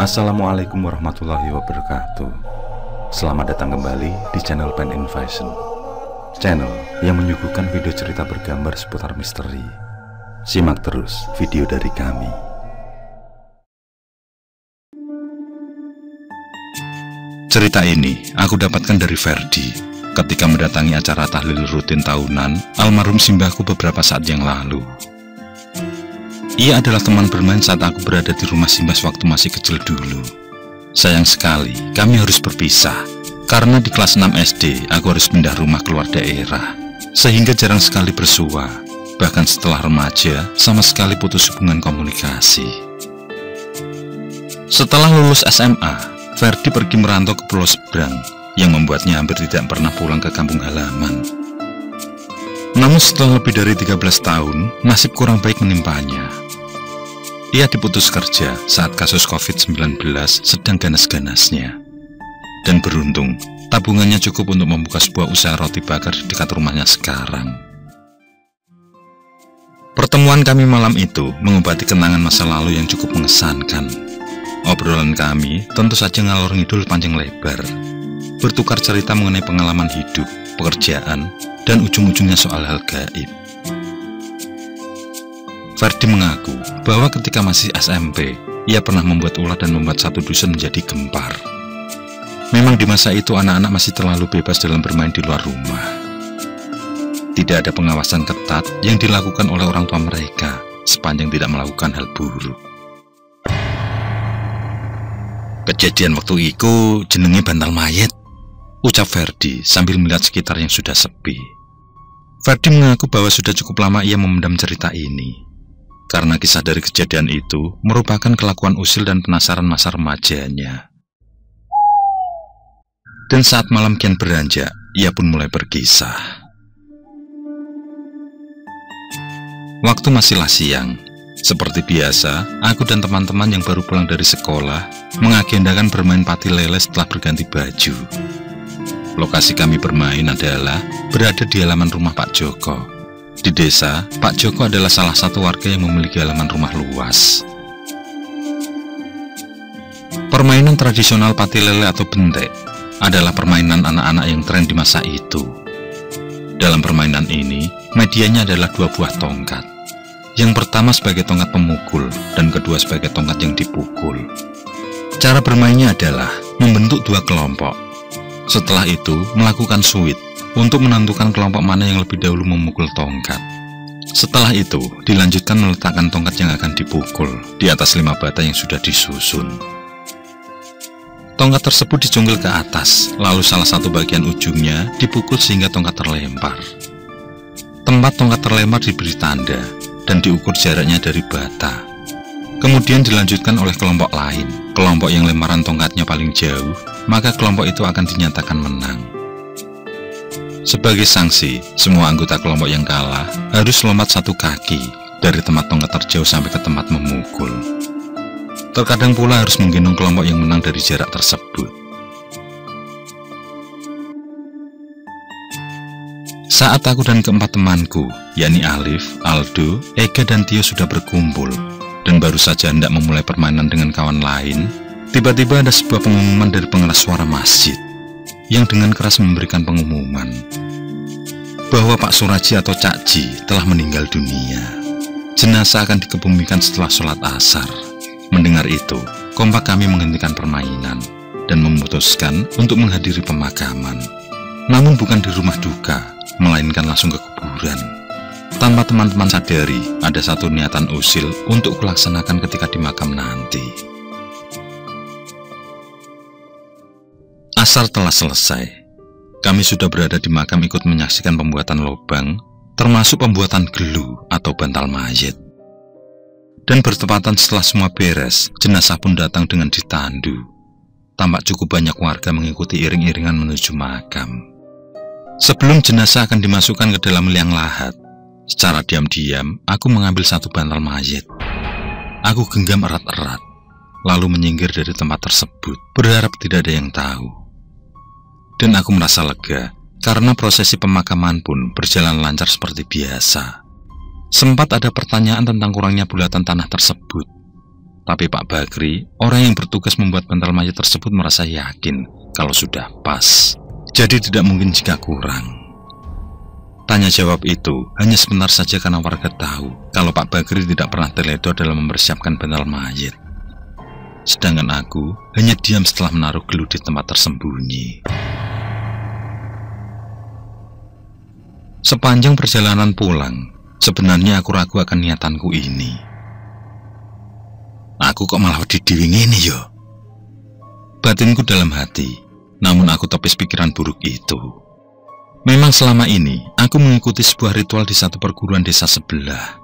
Assalamualaikum warahmatullahi wabarakatuh. Selamat datang kembali di channel Pen Invasion, channel yang menyuguhkan video cerita bergambar seputar misteri. Simak terus video dari kami. Cerita ini aku dapatkan dari Ferdi ketika mendatangi acara tahlil rutin tahunan almarhum simbahku beberapa saat yang lalu. Ia adalah teman bermain saat aku berada di rumah simbah waktu masih kecil dulu. Sayang sekali, kami harus berpisah, karena di kelas 6 SD aku harus pindah rumah keluar daerah, sehingga jarang sekali bersua. Bahkan setelah remaja, sama sekali putus hubungan komunikasi. Setelah lulus SMA, Ferdi pergi merantau ke pulau seberang, yang membuatnya hampir tidak pernah pulang ke kampung halaman. Namun setelah lebih dari 13 tahun, nasib kurang baik menimpanya. Ia diputus kerja saat kasus COVID-19 sedang ganas-ganasnya. Dan beruntung, tabungannya cukup untuk membuka sebuah usaha roti bakar di dekat rumahnya sekarang. Pertemuan kami malam itu mengobati kenangan masa lalu yang cukup mengesankan. Obrolan kami tentu saja ngalor ngidul panjang lebar, bertukar cerita mengenai pengalaman hidup, pekerjaan, dan ujung-ujungnya soal hal gaib. Ferdi mengaku bahwa ketika masih SMP, ia pernah membuat ulah dan membuat satu dusun menjadi gempar. Memang di masa itu anak-anak masih terlalu bebas dalam bermain di luar rumah. Tidak ada pengawasan ketat yang dilakukan oleh orang tua mereka sepanjang tidak melakukan hal buruk. Kejadian waktu itu jenenge bantal mayat, ucap Ferdi sambil melihat sekitar yang sudah sepi. Ferdi mengaku bahwa sudah cukup lama ia memendam cerita ini, karena kisah dari kejadian itu merupakan kelakuan usil dan penasaran masa remajanya. Dan saat malam kian beranjak, ia pun mulai berkisah. Waktu masihlah siang. Seperti biasa, aku dan teman-teman yang baru pulang dari sekolah mengagendakan bermain pati lele setelah berganti baju. Lokasi kami bermain adalah berada di halaman rumah Pak Joko. Di desa, Pak Joko adalah salah satu warga yang memiliki halaman rumah luas. Permainan tradisional pati lele atau bentek adalah permainan anak-anak yang tren di masa itu. Dalam permainan ini, medianya adalah dua buah tongkat. Yang pertama sebagai tongkat pemukul, dan kedua sebagai tongkat yang dipukul. Cara bermainnya adalah membentuk dua kelompok. Setelah itu, melakukan suit untuk menentukan kelompok mana yang lebih dahulu memukul tongkat. Setelah itu, dilanjutkan meletakkan tongkat yang akan dipukul di atas 5 bata yang sudah disusun. Tongkat tersebut dicungkil ke atas, lalu salah satu bagian ujungnya dipukul sehingga tongkat terlempar. Tempat tongkat terlempar diberi tanda dan diukur jaraknya dari bata. Kemudian dilanjutkan oleh kelompok lain. Kelompok yang lemparan tongkatnya paling jauh, maka kelompok itu akan dinyatakan menang. Sebagai sanksi, semua anggota kelompok yang kalah harus lompat 1 kaki dari tempat tongkat terjauh sampai ke tempat memukul. Terkadang pula harus menggendong kelompok yang menang dari jarak tersebut. Saat aku dan keempat temanku, yakni Alif, Aldo, Ega, dan Tio sudah berkumpul dan baru saja hendak memulai permainan dengan kawan lain, tiba-tiba ada sebuah pengumuman dari pengeras suara masjid yang dengan keras memberikan pengumuman bahwa Pak Suraji atau Cak Ji telah meninggal dunia. Jenazah akan dikebumikan setelah sholat asar. Mendengar itu, kompak kami menghentikan permainan dan memutuskan untuk menghadiri pemakaman. Namun bukan di rumah duka, melainkan langsung ke kuburan. Tanpa teman-teman sadari, ada satu niatan usil untuk kulaksanakan ketika di makam nanti. Asar telah selesai. Kami sudah berada di makam ikut menyaksikan pembuatan lubang, termasuk pembuatan gelu atau bantal mayat. Dan bertepatan setelah semua beres, jenazah pun datang dengan ditandu. Tampak cukup banyak warga mengikuti iring-iringan menuju makam. Sebelum jenazah akan dimasukkan ke dalam liang lahat, secara diam-diam aku mengambil satu bantal mayat. Aku genggam erat-erat, lalu menyingkir dari tempat tersebut, berharap tidak ada yang tahu. Dan aku merasa lega, karena prosesi pemakaman pun berjalan lancar seperti biasa. Sempat ada pertanyaan tentang kurangnya bulatan tanah tersebut. Tapi Pak Bakri, orang yang bertugas membuat bantal mayat tersebut merasa yakin kalau sudah pas. Jadi tidak mungkin jika kurang. Tanya jawab itu hanya sebentar saja karena warga tahu kalau Pak Bakri tidak pernah terledor dalam mempersiapkan bantal mayat. Sedangkan aku hanya diam setelah menaruh gelut di tempat tersembunyi. Sepanjang perjalanan pulang, sebenarnya aku ragu akan niatanku ini. Aku kok malah didiwing ini yo? Batinku dalam hati, namun aku tepis pikiran buruk itu. Memang selama ini aku mengikuti sebuah ritual di satu perguruan desa sebelah.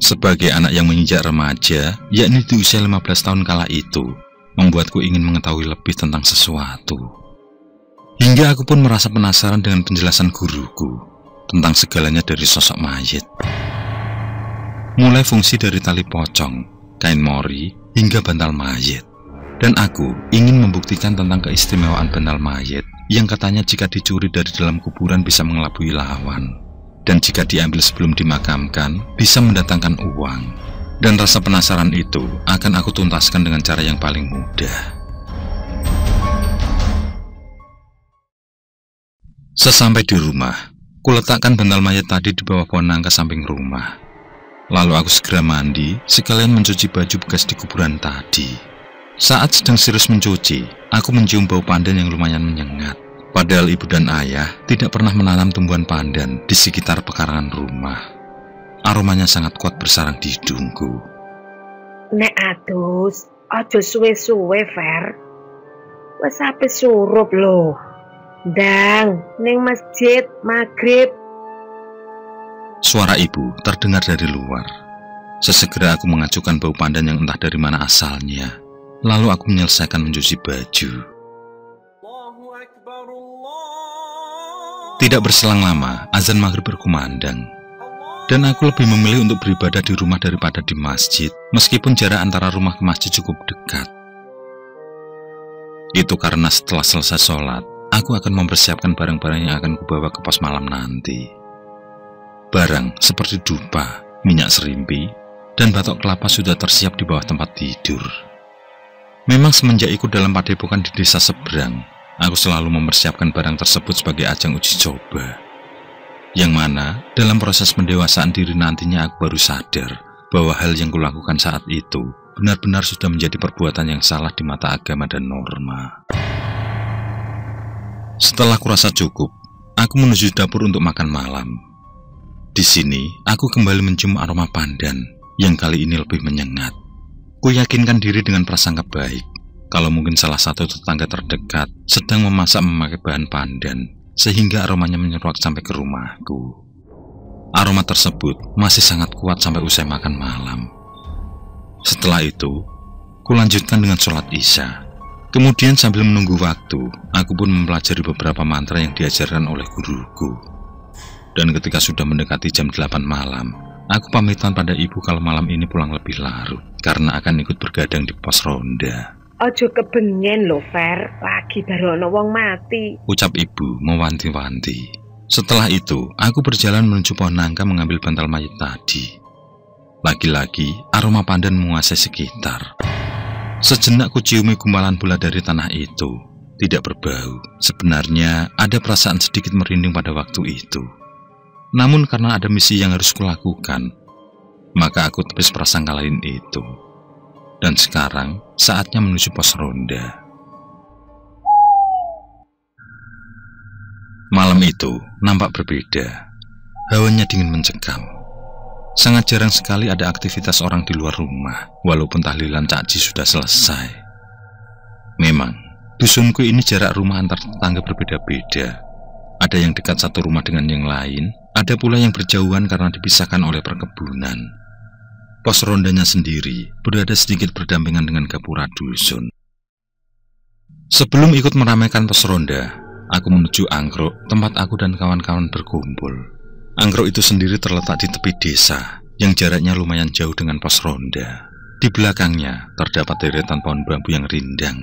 Sebagai anak yang menginjak remaja, yakni di usia 15 tahun kala itu, membuatku ingin mengetahui lebih tentang sesuatu. Hingga aku pun merasa penasaran dengan penjelasan guruku tentang segalanya dari sosok mayat. Mulai fungsi dari tali pocong, kain mori, hingga bantal mayat. Dan aku ingin membuktikan tentang keistimewaan bantal mayat yang katanya jika dicuri dari dalam kuburan bisa mengelabui lawan. Dan jika diambil sebelum dimakamkan, bisa mendatangkan uang. Dan rasa penasaran itu akan aku tuntaskan dengan cara yang paling mudah. Sesampai di rumah, kuletakkan bantal mayat tadi di bawah pohon nangka samping rumah. Lalu aku segera mandi, sekalian mencuci baju bekas di kuburan tadi. Saat sedang serius mencuci, aku mencium bau pandan yang lumayan menyengat. Padahal ibu dan ayah tidak pernah menanam tumbuhan pandan di sekitar pekarangan rumah. Aromanya sangat kuat bersarang di hidungku. Nek adus, aja suwe-suwe, Fer. Wes ape surup lho. Ndang, ning masjid maghrib. Suara ibu terdengar dari luar. Sesegera aku mengacukan bau pandan yang entah dari mana asalnya. Lalu aku menyelesaikan mencuci baju. Tidak berselang lama, azan maghrib berkumandang. Dan aku lebih memilih untuk beribadah di rumah daripada di masjid, meskipun jarak antara rumah ke masjid cukup dekat. Itu karena setelah selesai sholat, aku akan mempersiapkan barang-barang yang akan kubawa ke pos malam nanti. Barang seperti dupa, minyak serimpi, dan batok kelapa sudah tersiap di bawah tempat tidur. Memang semenjak ikut dalam padepokan di desa seberang, aku selalu mempersiapkan barang tersebut sebagai ajang uji coba. Yang mana, dalam proses pendewasaan diri nantinya aku baru sadar bahwa hal yang kulakukan saat itu benar-benar sudah menjadi perbuatan yang salah di mata agama dan norma. Setelah kurasa cukup, aku menuju dapur untuk makan malam. Di sini, aku kembali mencium aroma pandan yang kali ini lebih menyengat. Ku yakinkan diri dengan prasangka baik, kalau mungkin salah satu tetangga terdekat sedang memasak memakai bahan pandan, sehingga aromanya menyeruak sampai ke rumahku. Aroma tersebut masih sangat kuat sampai usai makan malam. Setelah itu, ku lanjutkan dengan sholat isya. Kemudian sambil menunggu waktu, aku pun mempelajari beberapa mantra yang diajarkan oleh guruku. Dan ketika sudah mendekati jam 8 malam, aku pamitan pada ibu kalau malam ini pulang lebih larut, karena akan ikut bergadang di pos ronda. Ojo kebengen lho, Fer, lagi baru ana wong mati, ucap ibu mewanti-wanti. Setelah itu, aku berjalan menuju pohon nangka mengambil bantal mayat tadi. Lagi-lagi, aroma pandan menguasai sekitar. Sejenak ku ciumi gumpalan bola dari tanah itu. Tidak berbau. Sebenarnya, ada perasaan sedikit merinding pada waktu itu. Namun karena ada misi yang harus kulakukan, maka aku tepis prasangka lain itu. Dan sekarang, saatnya menuju pos ronda. Malam itu nampak berbeda. Hawanya dingin mencekam. Sangat jarang sekali ada aktivitas orang di luar rumah, walaupun tahlilan cakji sudah selesai. Memang, dusunku ini jarak rumah antar tetangga berbeda-beda. Ada yang dekat satu rumah dengan yang lain, ada pula yang berjauhan karena dipisahkan oleh perkebunan. Pos rondanya sendiri berada sedikit berdampingan dengan gapura dusun. Sebelum ikut meramaikan pos ronda, aku menuju angkruk tempat aku dan kawan-kawan berkumpul. Angkruk itu sendiri terletak di tepi desa yang jaraknya lumayan jauh dengan pos ronda. Di belakangnya terdapat deretan pohon bambu yang rindang.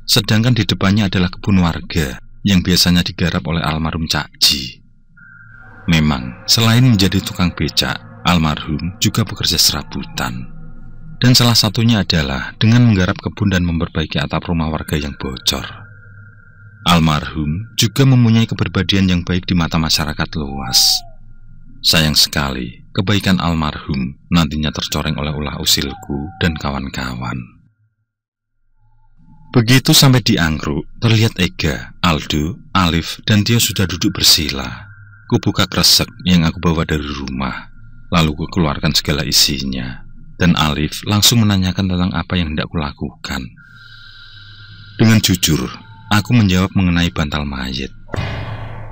Sedangkan di depannya adalah kebun warga yang biasanya digarap oleh almarhum Cakji. Memang, selain menjadi tukang becak, almarhum juga bekerja serabutan. dan salah satunya adalah dengan menggarap kebun dan memperbaiki atap rumah warga yang bocor. Almarhum juga mempunyai kepribadian yang baik di mata masyarakat luas. Sayang sekali, kebaikan almarhum nantinya tercoreng oleh ulah usilku dan kawan-kawan. Begitu sampai di angkruk, terlihat Ega, Aldo, Alif, dan Tio sudah duduk bersila. Kubuka kresek yang aku bawa dari rumah, lalu kukeluarkan segala isinya. Dan Alif langsung menanyakan tentang apa yang hendak kulakukan. Dengan jujur, aku menjawab mengenai bantal mayat,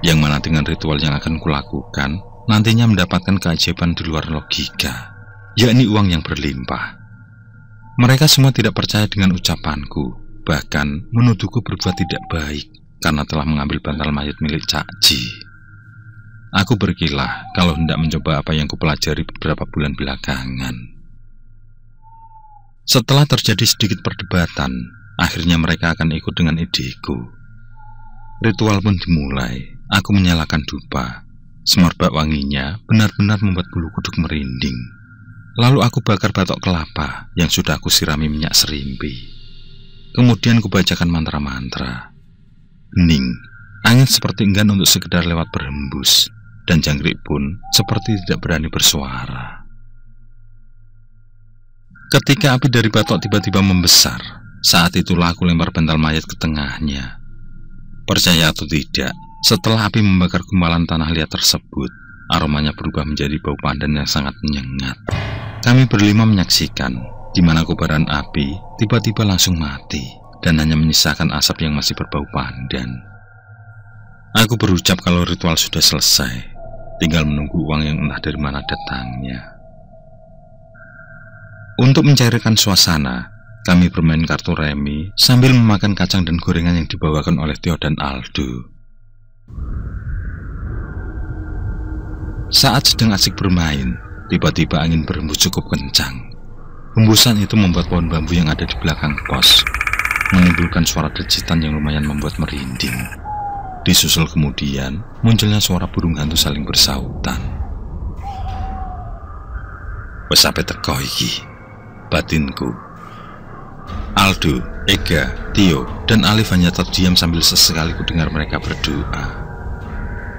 yang mana dengan ritual yang akan kulakukan, nantinya mendapatkan keajaiban di luar logika, yakni uang yang berlimpah. Mereka semua tidak percaya dengan ucapanku, bahkan menuduhku berbuat tidak baik karena telah mengambil bantal mayat milik Cak Ji. Aku berkilah kalau hendak mencoba apa yang kupelajari beberapa bulan belakangan. Setelah terjadi sedikit perdebatan, akhirnya mereka akan ikut dengan ideku. Ritual pun dimulai. Aku menyalakan dupa. Semerbak wanginya benar-benar membuat bulu kuduk merinding. Lalu aku bakar batok kelapa yang sudah aku sirami minyak serimpi. Kemudian kubacakan mantra-mantra. Hening, angin seperti enggan untuk sekedar lewat berhembus, dan jangkrik pun seperti tidak berani bersuara. Ketika api dari batok tiba-tiba membesar, saat itulah aku lempar bantal mayat ke tengahnya. Percaya atau tidak, setelah api membakar gumpalan tanah liat tersebut, aromanya berubah menjadi bau pandan yang sangat menyengat. Kami berlima menyaksikan, di mana kobaran api tiba-tiba langsung mati, dan hanya menyisakan asap yang masih berbau pandan. Aku berucap kalau ritual sudah selesai, tinggal menunggu uang yang entah dari mana datangnya. Untuk mencairkan suasana, kami bermain kartu remi sambil memakan kacang dan gorengan yang dibawakan oleh Tio dan Aldo. Saat sedang asik bermain, tiba-tiba angin berhembus cukup kencang. Hembusan itu membuat pohon bambu yang ada di belakang pos menimbulkan suara dejitan yang lumayan membuat merinding. Disusul kemudian munculnya suara burung hantu saling bersautan. Wes sampe teko iki, batinku. Aldo, Ega, Tio, dan Alif hanya terdiam sambil sesekali kudengar mereka berdoa.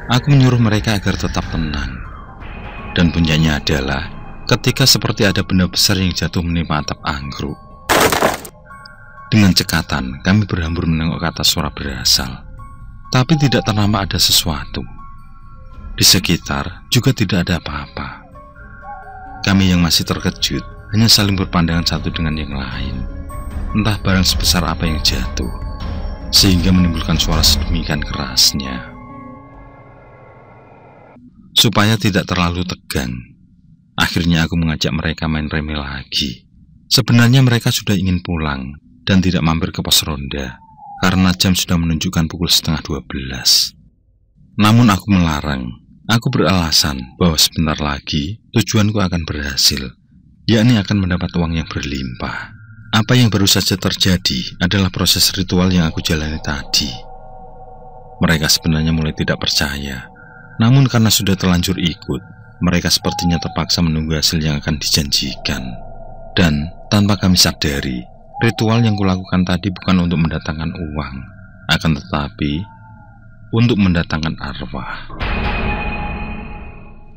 Aku menyuruh mereka agar tetap tenang. Dan puncaknya adalah ketika seperti ada benda besar yang jatuh menimpa atap angkruk. Dengan cekatan, kami berhambur menengok ke atas suara berasal. Tapi tidak ternampak ada sesuatu. Di sekitar juga tidak ada apa-apa. Kami yang masih terkejut hanya saling berpandangan satu dengan yang lain. Entah barang sebesar apa yang jatuh, sehingga menimbulkan suara sedemikian kerasnya. Supaya tidak terlalu tegang, akhirnya aku mengajak mereka main remi lagi. Sebenarnya mereka sudah ingin pulang dan tidak mampir ke pos ronda, karena jam sudah menunjukkan pukul 11:30. Namun aku melarang. Aku beralasan bahwa sebentar lagi tujuanku akan berhasil, yakni akan mendapat uang yang berlimpah. Apa yang baru saja terjadi adalah proses ritual yang aku jalani tadi. Mereka sebenarnya mulai tidak percaya, namun karena sudah terlanjur ikut, mereka sepertinya terpaksa menunggu hasil yang akan dijanjikan. Dan tanpa kami sadari, ritual yang kulakukan tadi bukan untuk mendatangkan uang, akan tetapi untuk mendatangkan arwah.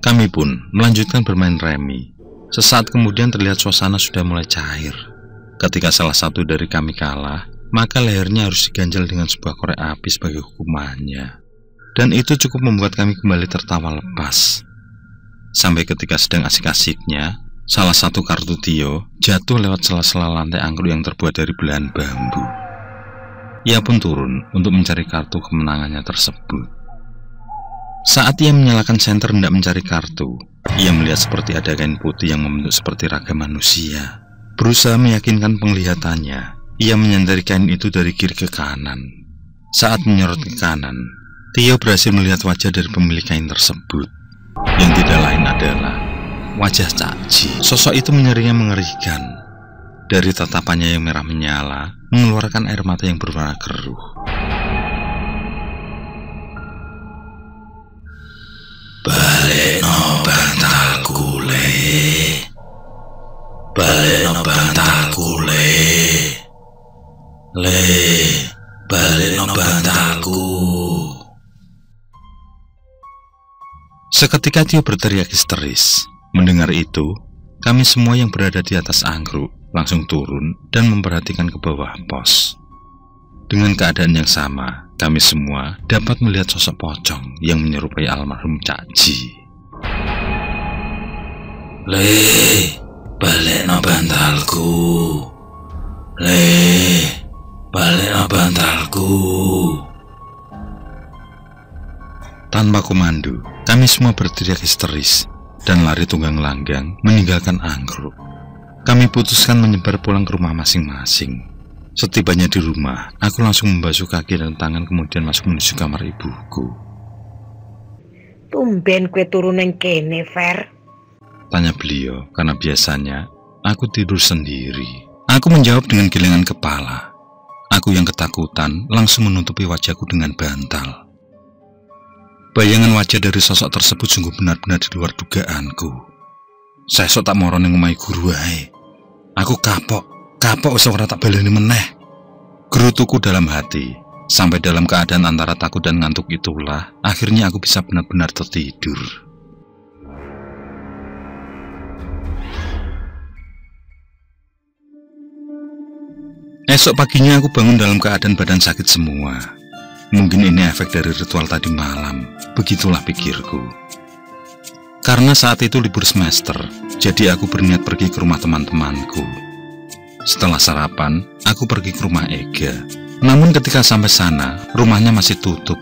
Kami pun melanjutkan bermain remi. Sesaat kemudian terlihat suasana sudah mulai cair. Ketika salah satu dari kami kalah, maka lehernya harus diganjal dengan sebuah korek api sebagai hukumannya. Dan itu cukup membuat kami kembali tertawa lepas. Sampai ketika sedang asik-asiknya, salah satu kartu Tio jatuh lewat sela-sela lantai angkruk yang terbuat dari belahan bambu. Ia pun turun untuk mencari kartu kemenangannya tersebut. Saat ia menyalakan senter hendak mencari kartu, ia melihat seperti ada kain putih yang membentuk seperti raga manusia. Berusaha meyakinkan penglihatannya, ia menyentari kain itu dari kiri ke kanan. Saat menyorot ke kanan, Tio berhasil melihat wajah dari pemilik kain tersebut, yang tidak lain adalah wajah Cak Ji. Sosok itu menyerinya mengerikan. Dari tatapannya yang merah menyala, mengeluarkan air mata yang berwarna keruh. Balekno bantalku le, balekno bantalku. Seketika Tio berteriak histeris. Mendengar itu, kami semua yang berada di atas angkruk langsung turun dan memperhatikan ke bawah pos. Dengan keadaan yang sama, kami semua dapat melihat sosok pocong yang menyerupai almarhum Cak Ji. Le, balik no bantalku. Le, balik no bantalku. Tanpa komando, kami semua berteriak histeris dan lari tunggang langgang meninggalkan angkruk. Kami putuskan menyebar pulang ke rumah masing-masing. Setibanya di rumah, aku langsung membasuh kaki dan tangan kemudian masuk menuju kamar ibuku. Tumben kue turun nang kene, Fer? Tanya beliau, karena biasanya aku tidur sendiri. Aku menjawab dengan gelengan kepala. Aku yang ketakutan langsung menutupi wajahku dengan bantal. Bayangan wajah dari sosok tersebut sungguh benar-benar di luar dugaanku. Saya sok tak moro ning omahe guru wae. Aku kapok wis ora tak baleni meneh. Gerutuku dalam hati. Sampai dalam keadaan antara takut dan ngantuk itulah akhirnya aku bisa benar-benar tertidur. Esok paginya aku bangun dalam keadaan badan sakit semua. Mungkin ini efek dari ritual tadi malam, begitulah pikirku. Karena saat itu libur semester, jadi aku berniat pergi ke rumah teman-temanku. Setelah sarapan, aku pergi ke rumah Ega. Namun ketika sampai sana, rumahnya masih tutup.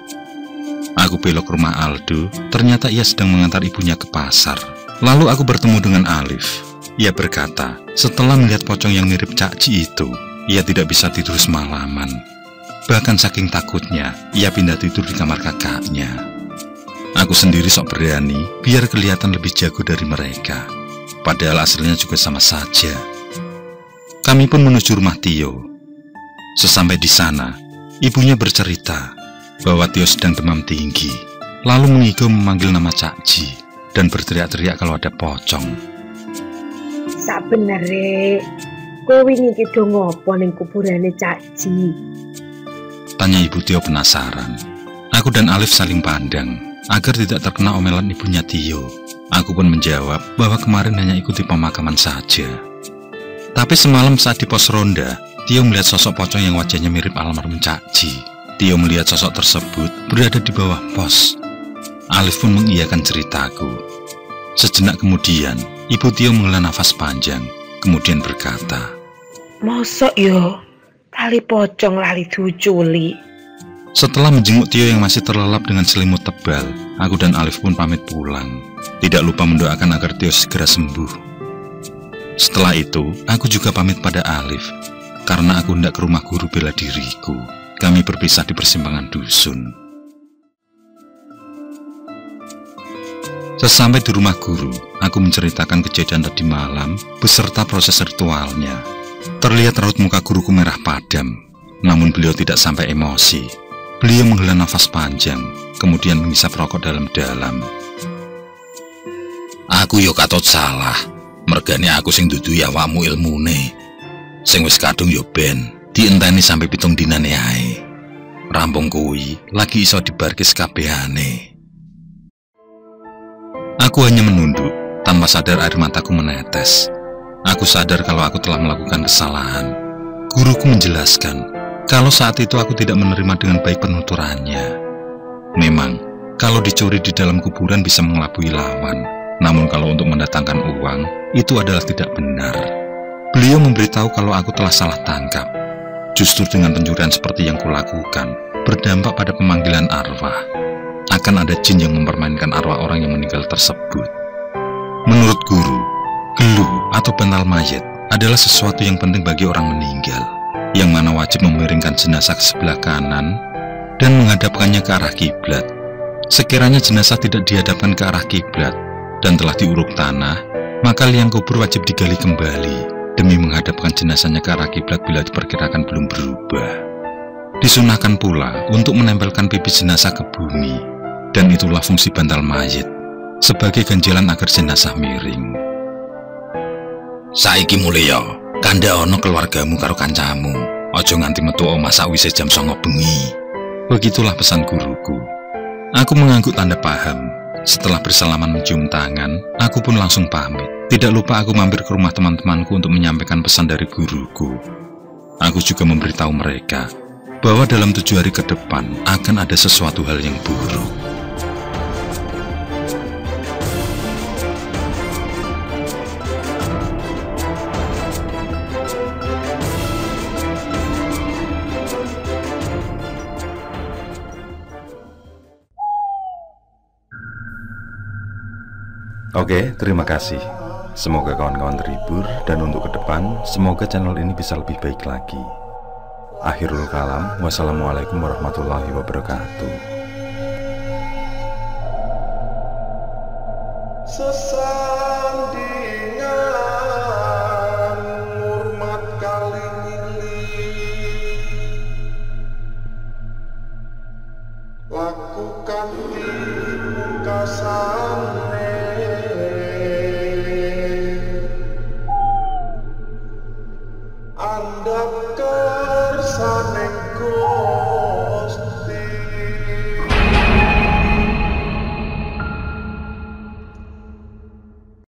Aku belok ke rumah Aldo, ternyata ia sedang mengantar ibunya ke pasar. Lalu aku bertemu dengan Alif. Ia berkata, setelah melihat pocong yang mirip Cak Ji itu, ia tidak bisa tidur semalaman. Bahkan saking takutnya, ia pindah tidur di kamar kakaknya. Aku sendiri sok berani, biar kelihatan lebih jago dari mereka. Padahal hasilnya juga sama saja. Kami pun menuju rumah Tio. Sesampai di sana, ibunya bercerita bahwa Tio sedang demam tinggi. Lalu mengigau memanggil nama Cak Ji dan berteriak-teriak kalau ada pocong. Sabenere, kowe iki do ngopo ning kuburane Cak Ji? Tanya ibu Tio penasaran. Aku dan Alif saling pandang agar tidak terkena omelan ibunya Tio. Aku pun menjawab bahwa kemarin hanya ikuti pemakaman saja. Tapi semalam saat di pos ronda, Tio melihat sosok pocong yang wajahnya mirip almarhum Cak Ji. Tio melihat sosok tersebut berada di bawah pos. Alif pun mengiyakan ceritaku. Sejenak kemudian, ibu Tio menghela nafas panjang, kemudian berkata, Mosok yo? Tali pocong lali diuculi. Setelah menjenguk Tio yang masih terlelap dengan selimut tebal, aku dan Alif pun pamit pulang. Tidak lupa mendoakan agar Tio segera sembuh. Setelah itu, aku juga pamit pada Alif, karena aku hendak ke rumah guru bela diriku. Kami berpisah di persimpangan dusun. Sesampai di rumah guru, aku menceritakan kejadian tadi malam beserta proses ritualnya. Terlihat raut muka guruku merah padam, namun beliau tidak sampai emosi. Beliau menghela nafas panjang, kemudian menghisap rokok dalam-dalam. Aku yo katut salah, mergane aku sing duduhi awakmu ilmune. Sing wis kadung yo ben dienteni sampai 7 dinane ae. Rampung kuwi lagi iso dibarke kabehane. Aku hanya menunduk, tanpa sadar air mataku menetes. Aku sadar kalau aku telah melakukan kesalahan. Guruku menjelaskan kalau saat itu aku tidak menerima dengan baik penuturannya. Memang, kalau dicuri di dalam kuburan bisa mengelabui lawan. Namun kalau untuk mendatangkan uang, itu adalah tidak benar. Beliau memberitahu kalau aku telah salah tangkap. Justru dengan pencurian seperti yang kulakukan, berdampak pada pemanggilan arwah. Akan ada jin yang mempermainkan arwah orang yang meninggal tersebut. Menurut guru, gelu atau bantal mayat adalah sesuatu yang penting bagi orang meninggal, yang mana wajib memiringkan jenazah ke sebelah kanan dan menghadapkannya ke arah kiblat. Sekiranya jenazah tidak dihadapkan ke arah kiblat dan telah diuruk tanah, maka liang kubur wajib digali kembali demi menghadapkan jenazahnya ke arah kiblat bila diperkirakan belum berubah. Disunahkan pula untuk menempelkan pipi jenazah ke bumi, dan itulah fungsi bantal mayat, sebagai ganjalan agar jenazah miring. Saiki mulai yo, kandha ono keluargamu karo kancamu. Ojo nganti metu omah sakwise jam 09.00 bengi. Begitulah pesan guruku. Aku mengangguk tanda paham. Setelah bersalaman mencium tangan, aku pun langsung pamit. Tidak lupa aku mampir ke rumah teman-temanku untuk menyampaikan pesan dari guruku. Aku juga memberitahu mereka bahwa dalam 7 hari ke depan akan ada sesuatu hal yang buruk. Oke, terima kasih. Semoga kawan-kawan terhibur, dan untuk ke depan, semoga channel ini bisa lebih baik lagi. Akhirul kalam, wassalamualaikum warahmatullahi wabarakatuh.